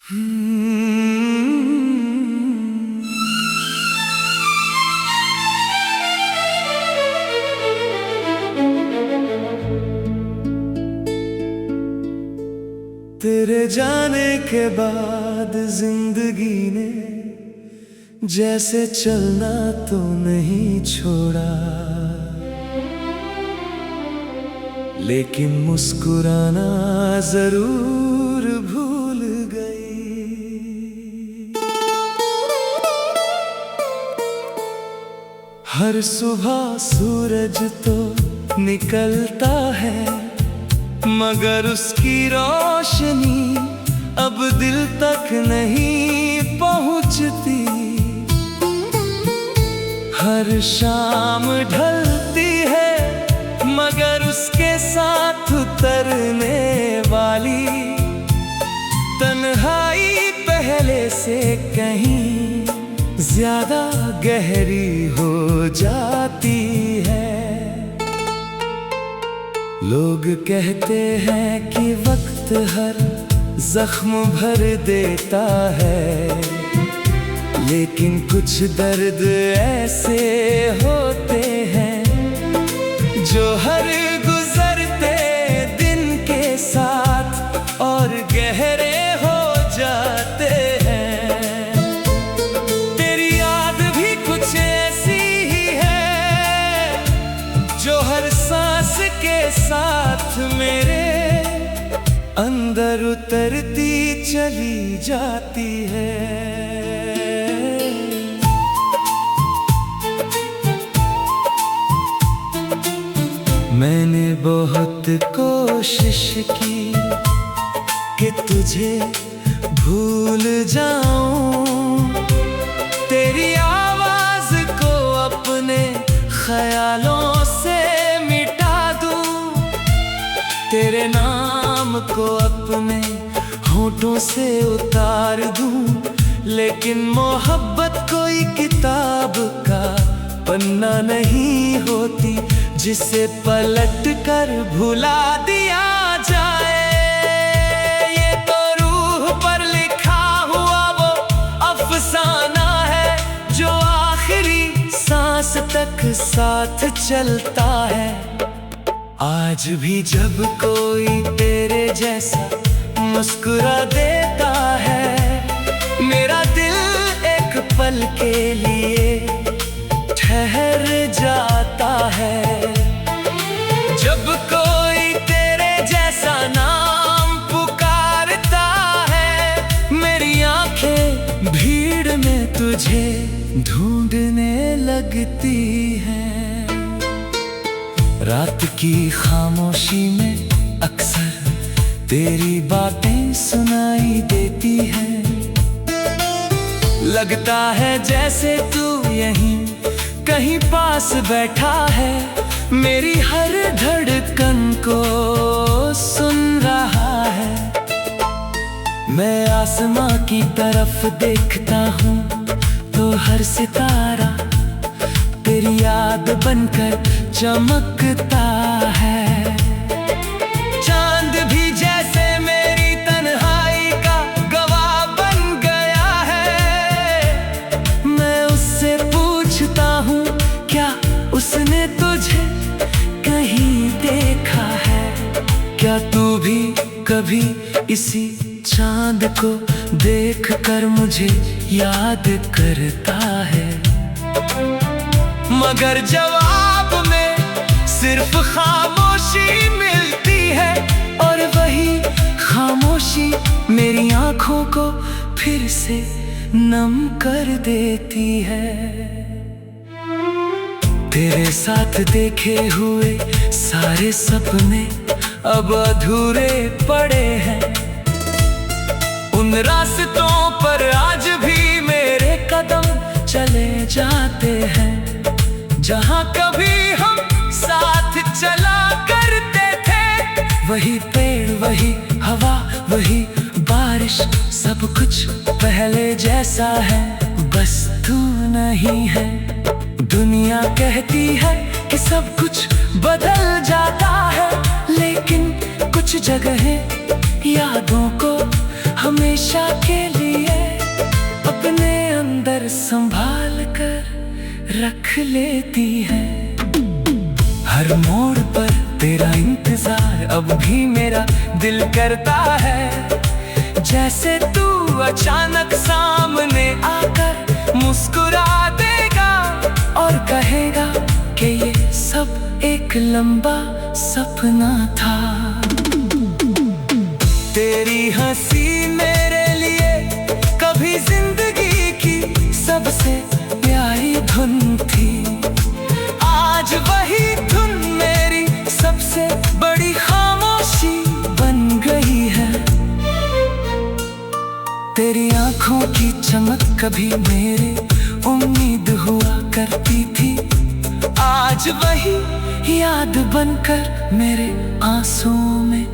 तेरे जाने के बाद जिंदगी ने जैसे चलना तो नहीं छोड़ा, लेकिन मुस्कुराना जरूर भूल गई। हर सुबह सूरज तो निकलता है, मगर उसकी रोशनी अब दिल तक नहीं पहुंचती। हर शाम ढलती है, मगर उसके साथ उतरने वाली तन्हाई पहले से कहीं ज्यादा गहरी हो जाती है। लोग कहते हैं कि वक्त हर जख्म भर देता है, लेकिन कुछ दर्द ऐसे होते हैं जो हर गुजरते दिन के साथ और गहरे हो जाते हैं। तेरी याद भी कुछ ऐसी ही है जो हर सांस के साथ मेरे अंदर उतरती चली जाती है। मैंने बहुत कोशिश की कि तुझे भूल जाऊं, तेरी आवाज को अपने ख्यालों से मिटा दूं, तेरे नाम को अपने होठों से उतार दूं। लेकिन मोहब्बत कोई किताब का पन्ना नहीं होती जिसे पलट कर भुला दिया जाए। ये तो रूह पर लिखा हुआ वो अफसाना है जो आखिरी सांस तक साथ चलता है। आज भी जब कोई तेरे जैसा मुस्कुरा देता है, मेरा दिल एक पल के लिए ठहर जाता है। जब कोई तेरे जैसा नाम पुकारता है, मेरी आंखें भीड़ में तुझे ढूंढने लगती हैं। रात की खामोशी में अक्सर तेरी बातें सुनाई देती हैं। लगता है जैसे तू यहीं कहीं पास बैठा है, मेरी हर धड़कन को सुन रहा है। मैं आसमां की तरफ देखता हूँ तो हर सितारा तेरी याद बनकर चमकता है। चांद भी जैसे मेरी तन्हाई का गवाह बन गया है। मैं उससे पूछता हूँ क्या उसने तुझे कहीं देखा है? क्या तू भी कभी इसी चांद को देख कर मुझे याद करता है? मगर जवाब में सिर्फ खामोशी मिलती है, और वही खामोशी मेरी आंखों को फिर से नम कर देती है। तेरे साथ देखे हुए सारे सपने अब अधूरे पड़े हैं। उन रास्तों पर आज भी मेरे कदम चले जाते हैं, जहाँ कभी हम साथ चला करते थे। वही पेड़, वही हवा, वही बारिश, सब कुछ पहले जैसा है, बस तू नहीं है। दुनिया कहती है कि सब कुछ बदल जाता है, लेकिन कुछ जगहें यादों को हमेशा के लिए अपने अंदर संभाल कर रख लेती है। हर मोड़ पर तेरा इंतजार अब भी मेरा दिल करता है। जैसे तू अचानक सामने आकर मुस्कुरा देगा और कहेगा कि ये सब एक लंबा सपना था। तेरी हंसी मेरे लिए कभी जिंदगी की सबसे प्यारी धुन थी। आज वही धुन मेरी सबसे बड़ी खामोशी बन गई है। तेरी आंखों की चमक कभी मेरे उम्मीद हुआ करती थी। आज वही याद बनकर मेरे आंसुओं में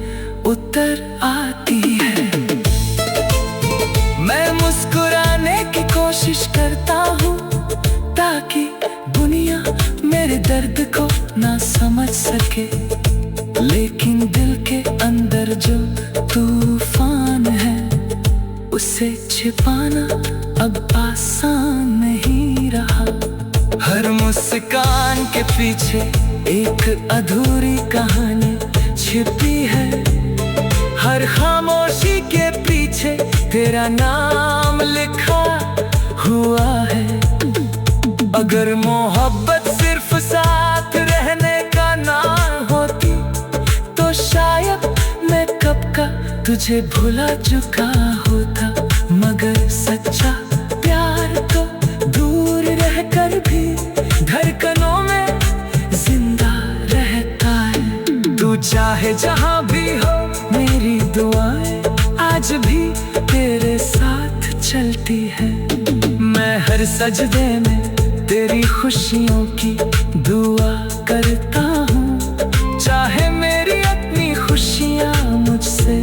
उतर आती है। मैं मुस्कुराने की कोशिश करता हूँ ताकि दुनिया मेरे दर्द को ना समझ सके, लेकिन दिल के अंदर जो तूफान है उसे छिपाना अब आसान नहीं रहा। हर मुस्कान के पीछे एक अधूरी कहानी छिपी है। हर खामोशी के पीछे तेरा नाम लिखा हुआ है। अगर मोहब्बत सिर्फ साथ रहने का नाम होती तो शायद मैं कब का तुझे भुला चुका होता। मगर सच्चा प्यार तो दूर रहकर भी धड़कनों में जिंदा रहता है। तू चाहे जहां भी हो मेरी दुआएं आज भी तेरे साथ चलती है। मैं हर सजदे में तेरी खुशियों की दुआ करता हूँ। चाहे मेरी अपनी खुशियाँ मुझसे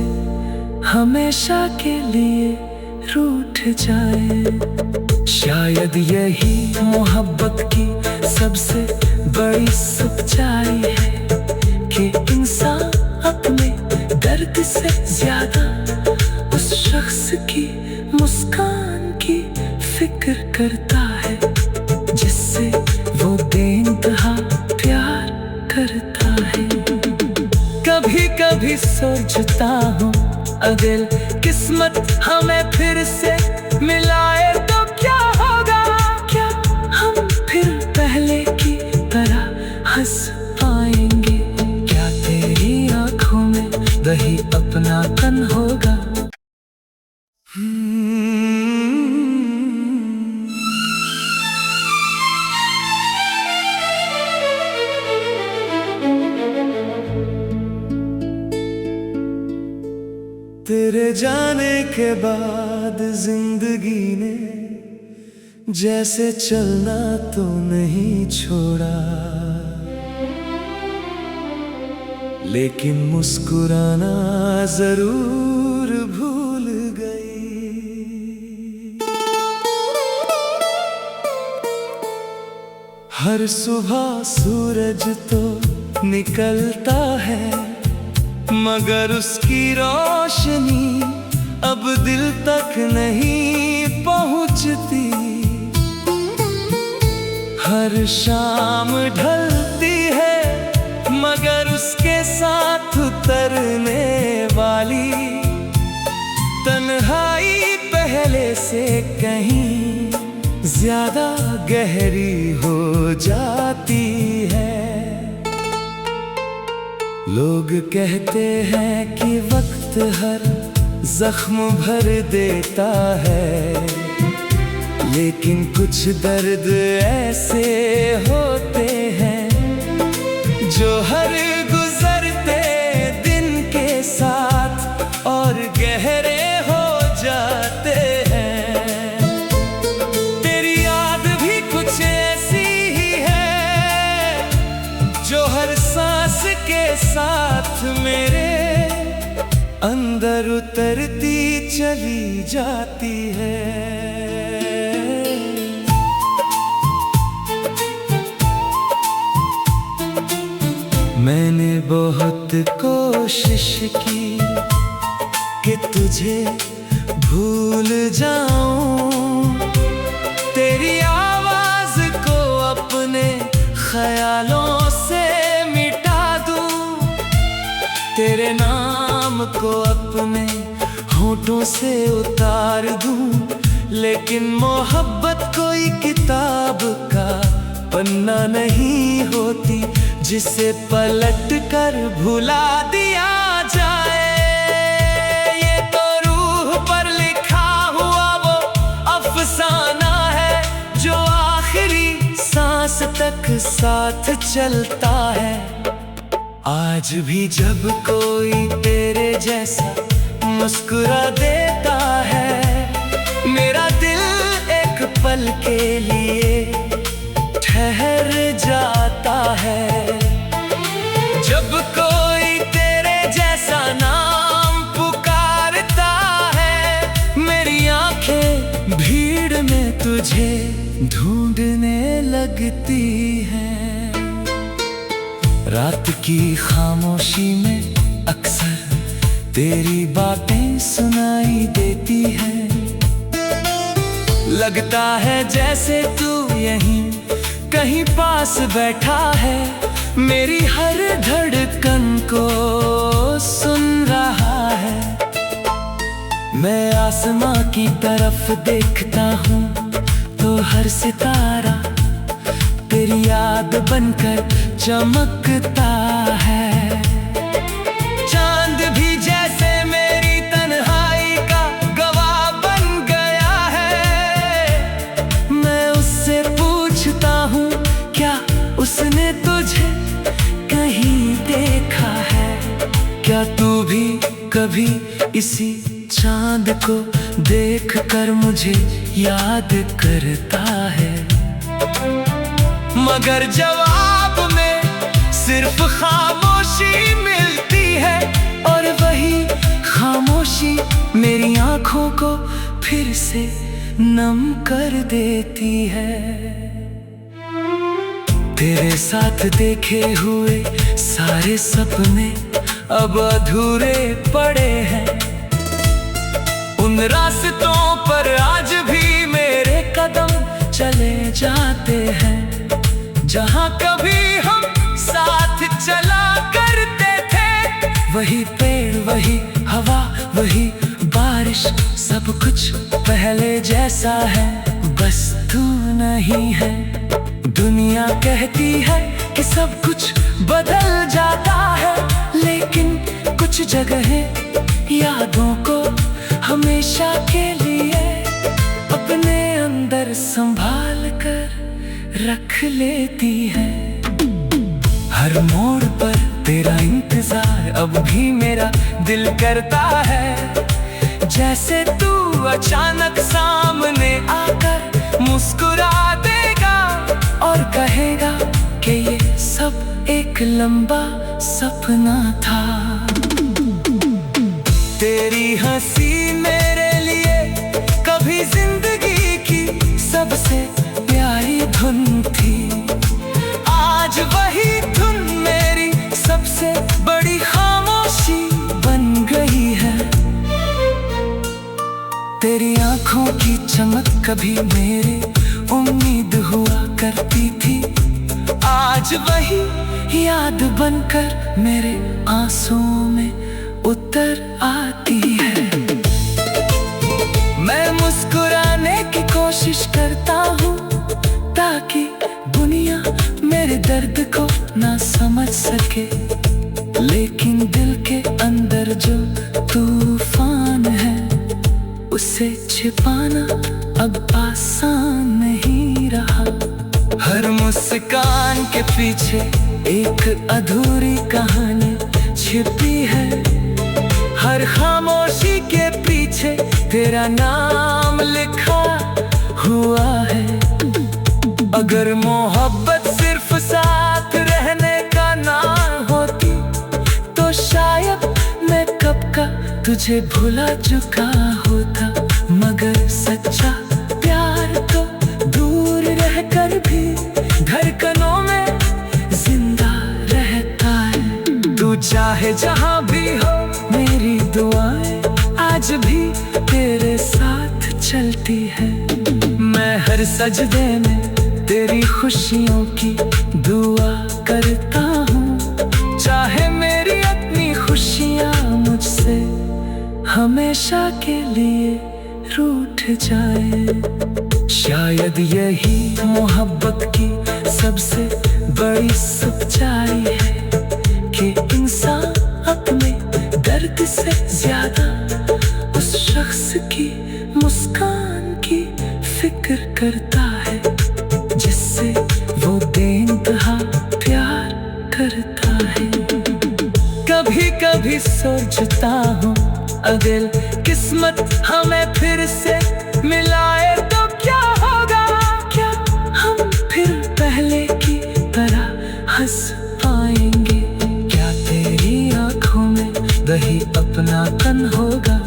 हमेशा के लिए रूठ जाए। शायद यही मोहब्बत की सबसे बड़ी सच्चाई है कि इंसान अपने दर्द से ज्यादा उस शख्स की मुस्कान की फिक्र करता है जिससे वो बेइंतहा प्यार करता है। कभी कभी सोचता हूँ अगर किस्मत हमें फिर से मिलाए तो क्या होगा। क्या हम फिर पहले की तरह हंस पाएंगे। क्या तेरी आंखों में वही अपनापन होगा। तेरे जाने के बाद जिंदगी ने जैसे चलना तो नहीं छोड़ा, लेकिन मुस्कुराना जरूर भूल गई। हर सुबह सूरज तो निकलता है मगर उसकी रोशनी अब दिल तक नहीं पहुंचती। हर शाम ढलती है मगर उसके साथ उतरने वाली तन्हाई पहले से कहीं ज्यादा गहरी हो जाती है। लोग कहते हैं कि वक्त हर जख्म भर देता है, लेकिन कुछ दर्द ऐसे होते हैं जो हर गुजरते दिन के साथ और गहरे हो जाते हैं। तेरी याद भी कुछ ऐसी ही है जो हर सांस के साथ मेरे अंदर उतरती चली जाती है। मैंने बहुत कोशिश की कि तुझे भूल जाऊं, तेरी आवाज को अपने ख्यालों से मिटा दूं, तेरे नाम को अपने होठों से उतार दूं। लेकिन मोहब्बत कोई किताब का पन्ना नहीं होती, जिसे पलट कर भुला दिया जाए। ये तो रूह पर लिखा हुआ वो अफसाना है, जो आखिरी सांस तक साथ चलता है। आज भी जब कोई तेरे जैसा मुस्कुरा देता है, मेरा दिल एक पल के लिए ठहर जाता है। जब कोई तेरे जैसा नाम पुकारता है, मेरी आंखें भीड़ में तुझे ढूंढने लगती हैं। रात की खामोशी में अक्सर तेरी बातें सुनाई देती हैं। लगता है जैसे तू यहीं कहीं पास बैठा है, मेरी हर धड़कन को सुन रहा है। मैं आसमां की तरफ देखता हूँ तो हर सितारा तेरी याद बनकर चमकता है। चांद भी जैसे मेरी तन्हाई का गवाह बन गया है। मैं उससे पूछता हूँ, क्या उसने तुझे कहीं देखा है? क्या तू भी कभी इसी चांद को देख कर मुझे याद करता है? मगर जवाब में सिर्फ खामोशी मिलती है, और वही खामोशी मेरी आंखों को फिर से नम कर देती है। तेरे साथ देखे हुए सारे सपने अब अधूरे पड़े हैं। उन रास्तों पर आज भी मेरे कदम चले जाते हैं, जहाँ कभी हम साथ चला करते थे। वही पेड़, वही हवा, वही बारिश, सब कुछ पहले जैसा है, बस तू नहीं है। दुनिया कहती है कि सब कुछ बदल जाता है, लेकिन कुछ जगहें यादों को हमेशा के लिए अपने अंदर संभाल कर रख लेती है। हर मोड़ पर तेरा इंतजार अब भी मेरा दिल करता है, जैसे तू अचानक सामने आकर मुस्कुरा देगा और कहेगा कि ये सब एक लंबा सपना था। तेरी हंसी मेरे लिए कभी जिंदगी की सबसे प्यारी धुन थी, आज वही धुन मेरी सबसे बड़ी खामोशी बन गई है। तेरी आंखों की चमक कभी मेरी उम्मीद हुआ करती थी, आज वही याद बनकर मेरे आंसुओं में उतर आती है। मैं मुस्कुराने की कोशिश करता हूँ ताकि दुनिया मेरे दर्द को ना समझ सके, लेकिन दिल के अंदर जो तूफान है उसे छिपाना अब आसान नहीं रहा। हर मुस्कान के पीछे एक अधूरी कहानी छिपी है, हर खामोशी के पीछे तेरा नाम लिखा हुआ है। अगर मोहब्बत सिर्फ साथ रहने का नाम होती, तो शायद मैं कब का तुझे भुला चुका होता। मगर सच्चा प्यार तो दूर रहकर भी धड़कनों में जिंदा रहता है। तू चाहे जहाँ भी हो, मेरी दुआएं आज भी तेरे करती है। मैं हर सजदे में तेरी खुशियों की दुआ करता हूँ, चाहे मेरी अपनी खुशियाँ मुझसे हमेशा के लिए रूठ जाए। शायद यही मोहब्बत की सबसे बड़ी सच्चाई है कि इंसान अपने दर्द से ज्यादा उस शख्स की मुस्कान की फिक्र करता है जिससे वो बेइंतहा प्यार करता है। कभी कभी सोचता हूँ अगर किस्मत हमें फिर से मिलाए तो क्या होगा, क्या हम फिर पहले की तरह हंस पाएंगे, क्या तेरी आंखों में वही अपनापन होगा।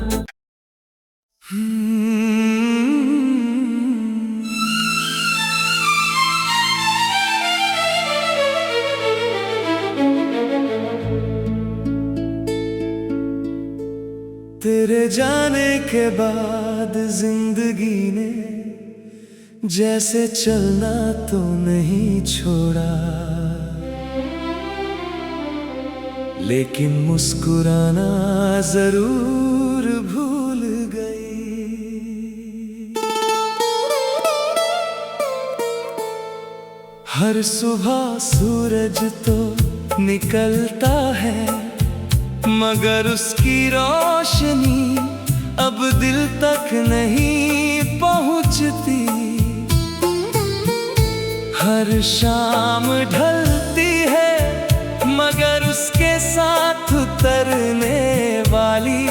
तेरे जाने के बाद जिंदगी ने जैसे चलना तो नहीं छोड़ा, लेकिन मुस्कुराना जरूर भूल गई। हर सुबह सूरज तो निकलता है मगर उसकी रोशनी अब दिल तक नहीं पहुंचती। हर शाम ढलती है मगर उसके साथ उतरने वाली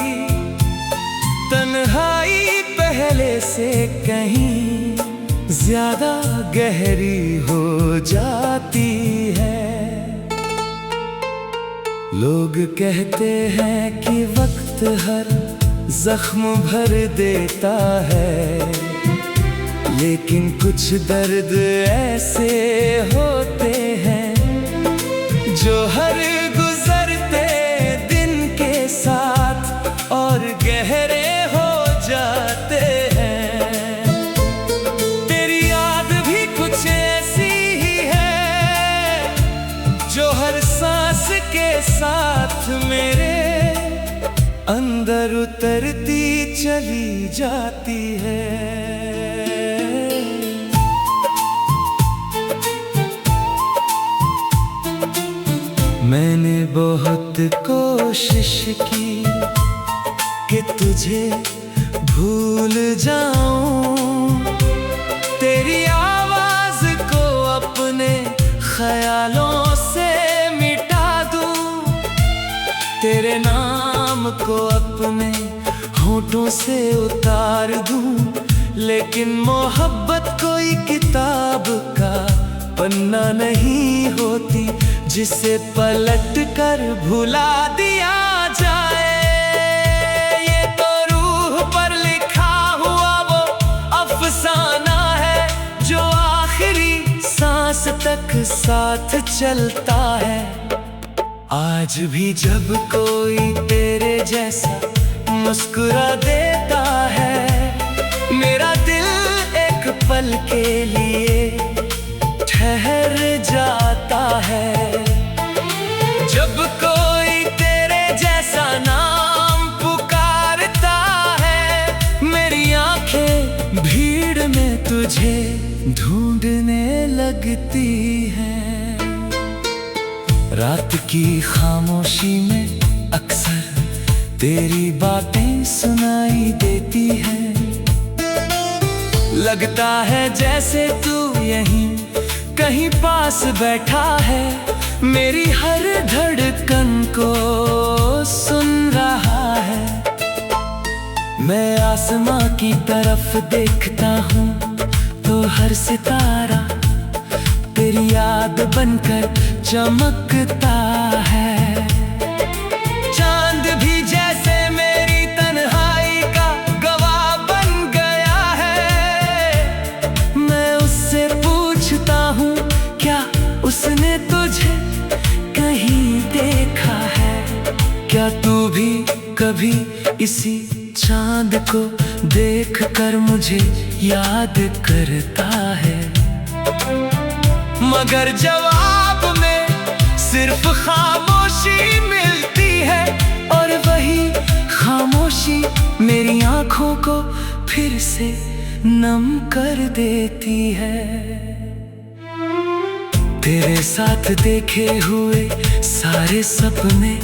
तन्हाई पहले से कहीं ज्यादा गहरी हो जाती है। लोग कहते हैं कि वक्त हर जख्म भर देता है, लेकिन कुछ दर्द ऐसे होते हैं जो हर गुजरते दिन के साथ और गहरे हो जाते हैं। तेरी याद भी कुछ ऐसी ही है जो हर सांस के साथ मेरे अंदर उतरती चली जाती है। मैंने बहुत कोशिश की कि तुझे भूल जाऊं, तेरी आवाज को अपने ख्यालों से मिटा दूं, तेरे नाम को अपने होठों से उतार दूं। लेकिन मोहब्बत कोई किताब का पन्ना नहीं होती जिसे पलट कर भुला दिया जाए। ये तो रूह पर लिखा हुआ वो अफसाना है जो आखिरी सांस तक साथ चलता है। आज भी जब कोई तेरे जैसा मुस्कुरा देता है, मेरा दिल एक पल के लिए ठहर जाता है। जब कोई तेरे जैसा नाम पुकारता है, मेरी आंखें भीड़ में तुझे ढूंढने लगती हैं। रात की खामोशी में अक्सर तेरी बातें सुनाई देती हैं। लगता है जैसे तू यहीं कहीं पास बैठा है, मेरी हर धड़कन को सुन रहा है। मैं आसमां की तरफ देखता हूँ तो हर सितारा तेरी याद बनकर चमकता है। चांद भी जैसे मेरी तन्हाई का गवाह बन गया है। मैं उससे पूछता हूँ क्या उसने तुझे कहीं देखा है, क्या तू भी कभी इसी चांद को देख कर मुझे याद करता है, मगर जवाब में सिर्फ खामोशी मिलती है। और वही खामोशी मेरी आंखों को फिर से नम कर देती है। तेरे साथ देखे हुए सारे सपने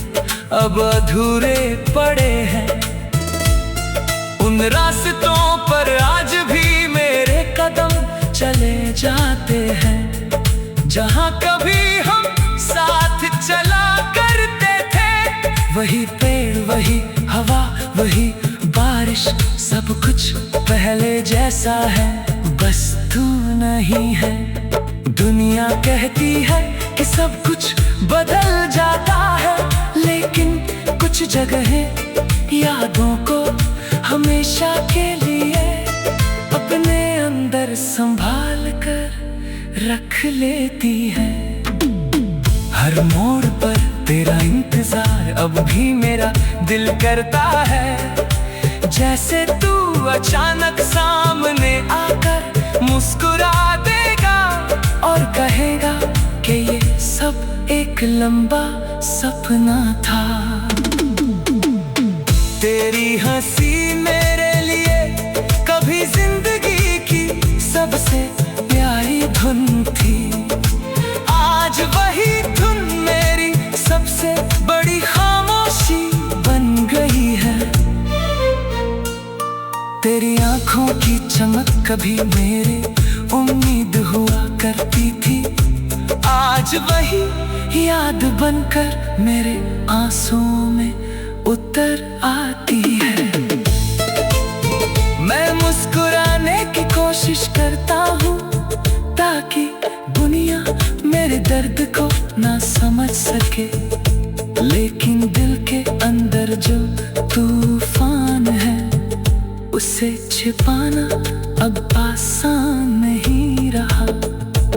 अब अधूरे पड़े हैं। उन रास्तों पर आज भी मेरे कदम चले जाते हैं, जहाँ कभी हम साथ चला करते थे। वही पेड़, वही हवा, वही बारिश, सब कुछ पहले जैसा है, बस तू नहीं है। दुनिया कहती है कि सब कुछ बदल जाता है, लेकिन कुछ जगहें यादों को हमेशा के लिए अपने अंदर संभाल कर रख लेती है। हर मोड़ पर तेरा इंतजार अब भी मेरा दिल करता है, जैसे तू अचानक सामने आकर मुस्कुरा देगा और कहेगा कि ये सब एक लंबा सपना था। तेरी हंसी मेरे लिए कभी जिंदगी की सबसे प्यारी धुन थी, आज वही धुन मेरी सबसे बड़ी खामोशी बन गई है। तेरी आंखों की चमक कभी मेरे उम्मीद हुआ करती थी, आज वही याद बनकर मेरे आंसुओं में उतर आती है। मैं मुस्कुराने की कोशिश करता हूँ ताकि दुनिया मेरे दर्द को ना समझ सके, लेकिन दिल के अंदर जो तूफान है उसे छिपाना अब आसान नहीं रहा।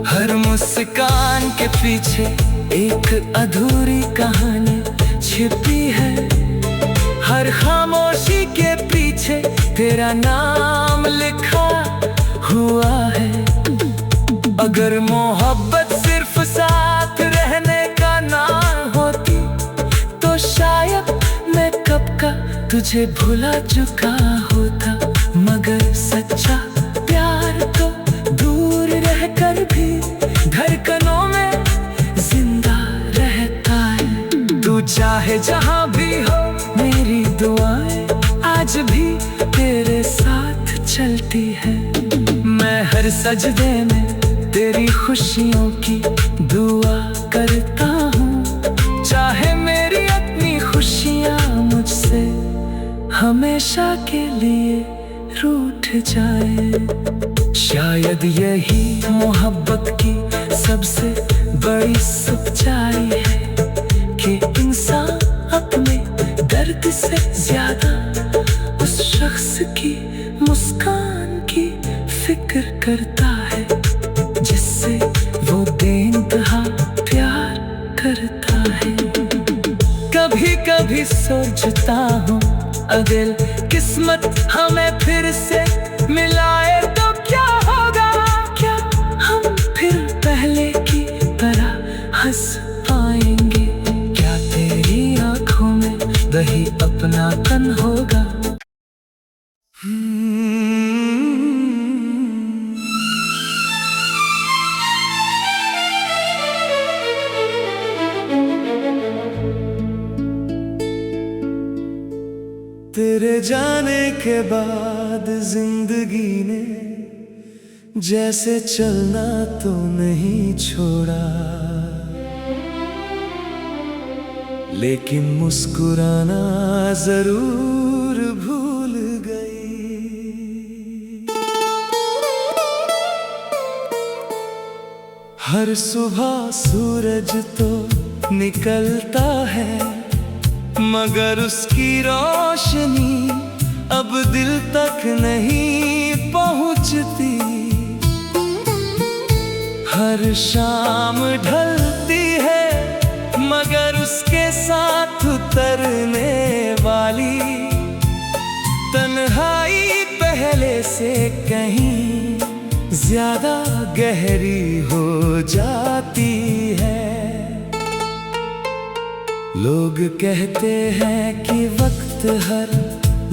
हर मुस्कान के पीछे एक अधूरी कहानी छिपी है, हर खामोशी के पीछे तेरा नाम लिखा हुआ है। अगर मोहब्बत सिर्फ साथ रहने का नाम होती तो शायद मैं कब का तुझे भुला चुका होता, मगर सच्चा प्यार तो दूर रहकर भी धड़कनों में जिंदा रहता है। तू चाहे जहां भी हो, मेरी दुआएं आज भी तेरे साथ चलती है। मैं हर सजदे में तेरी खुशियों की दुआ करता हूँ, चाहे मेरी अपनी खुशियाँ मुझसे हमेशा के लिए रूठ जाए। शायद यही मोहब्बत की सबसे बड़ी सच्चाई है कि इंसान अपने दर्द से ज्यादा उस शख्स की मुस्कान की फिक्र करता है, जिससे वो बेइंतहा प्यार करता है। कभी कभी सोचता हूँ अगर किस्मत हमें फिर से मिलाए तो क्या होगा, क्या हम फिर पहले की तरह हंस पाएंगे, क्या तेरी आंखों में वही अपनापन होगा। तेरे जाने के बाद जिंदगी ने जैसे चलना तो नहीं छोड़ा, लेकिन मुस्कुराना जरूर भूल गई। हर सुबह सूरज तो निकलता है, मगर उसकी रोशनी अब दिल तक नहीं पहुंचती। हर शाम ढलती है, मगर उसके साथ उतरने वाली से कहीं ज्यादा गहरी हो जाती है। लोग कहते हैं कि वक्त हर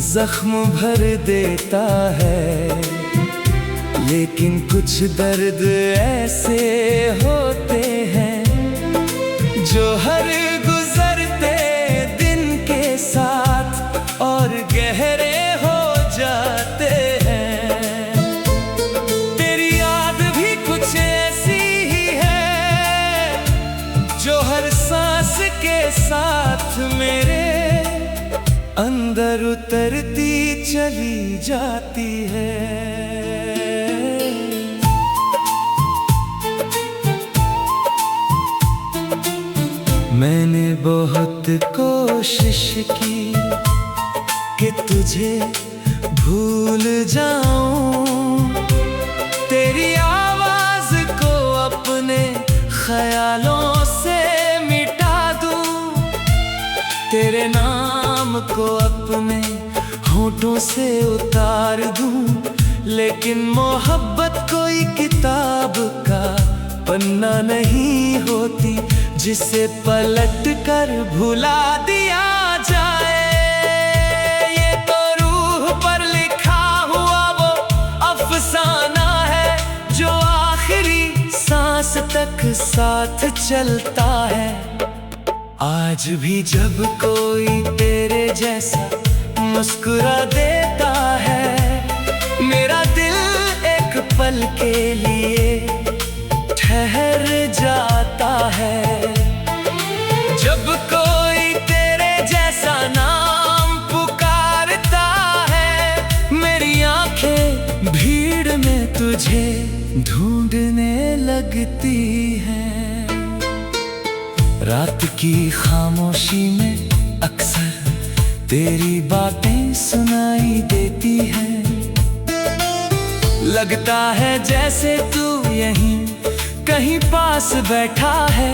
जख्म भर देता है, लेकिन कुछ दर्द ऐसे होते हैं जो हर गुजरते दिन के साथ और गहरे हो जाते हैं। तेरी याद भी कुछ ऐसी ही है जो हर सांस के साथ मेरे अंदर उतरती चली जाती है। मैंने बहुत कोशिश की कि तुझे भूल जाऊं, तेरी आवाज को अपने ख्यालों से मिटा दूं, तेरे नाम को अपने होठों से उतार दूं। लेकिन मोहब्बत कोई किताब का पन्ना नहीं होती जिसे पलट कर भुला दिया जाए। ये तो रूह पर लिखा हुआ वो अफसाना है जो आखिरी सांस तक साथ चलता है। आज भी जब कोई तेरे जैसा मुस्कुरा देता है, मेरा दिल एक पल के लिए ठहर जाता है। जब कोई तेरे जैसा नाम पुकारता है, मेरी आंखें भीड़ में तुझे ढूंढने लगती हैं। रात की खामोशी में अक्सर तेरी बातें सुनाई देती हैं। लगता है जैसे तू यहीं कहीं पास बैठा है,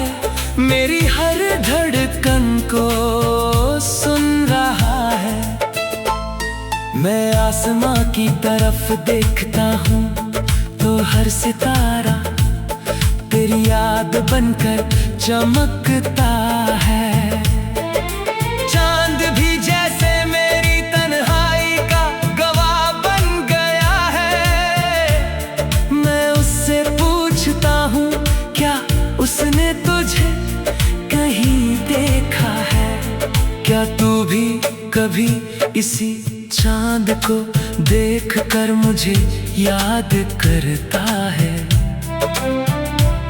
मेरी हर धड़कन को सुन रहा है। मैं आसमां की तरफ देखता हूँ तो हर सितारा तेरी याद बनकर चमकता है। चांद भी जैसे मेरी तन्हाई का गवाह बन गया है। मैं उससे पूछता हूँ क्या उसने तुझे कहीं देखा है? क्या तू भी कभी इसी चांद को देख कर मुझे याद करता है?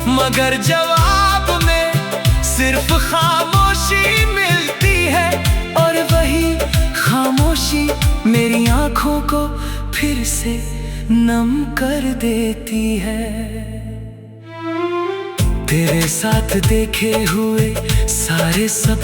मगर जवाब में सिर्फ खामोशी मिलती है, और वही खामोशी मेरी आंखों को फिर से नम कर देती है। तेरे साथ देखे हुए सारे सब